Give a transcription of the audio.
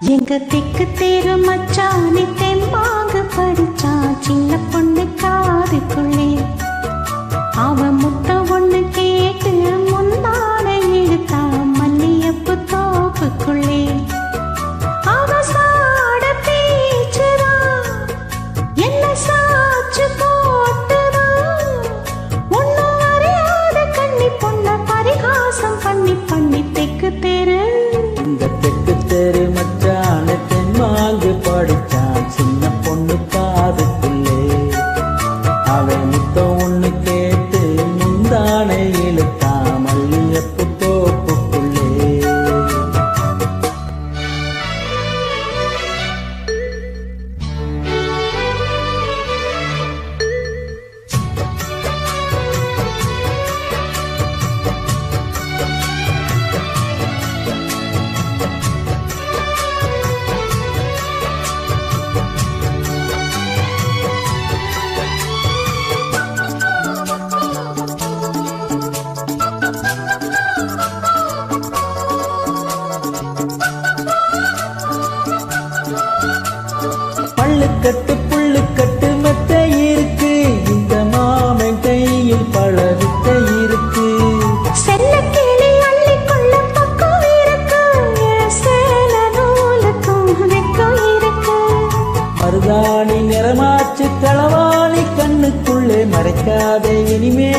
எங்க திக்கு தேரு மச்சானி தெம்பாங்க படிச்சான் சின்ன பொண்ணு காதுக்குள்ளே அவன் முத்த ஒண்ணு கேட்டு முந்தான இழுத்தான் மல்லியப்பு தோப்புக்குள்ளே அவன் சாட பேச்சுதான் என்ன சாச்சு போட்டுதான் ஒன்னும் அறியாத கண்ணி பொண்ண பரிகாசம் பண்ணி பண்ணி தெக்கு தேரு இந்த தெக்கு தெரு மச்சான தென்மாங்கு படிச்சான் சின்ன பொண்ணு காதுக்குள்ளே அவன் முத்தம் ஒண்ணு கேட்டு முந்தானை இழுத்தா மல்லியப்பு தோப்புக்குள்ளே பள்ளுக்கட்டு புள்ளுக்கட்டு மெத்தை இருக்கு இந்த மாமன் கையில் பல வித்தை இருக்கு செல்ல கிளி அள்ளிக்கொள்ள பக்கம் இருக்கு சேல நூலுக்கும் வெக்கம் இருக்கு மருதாணி நிறமாச்சு களவாணி கண்ணுக்குள்ளே மறைக்காதே இனிமே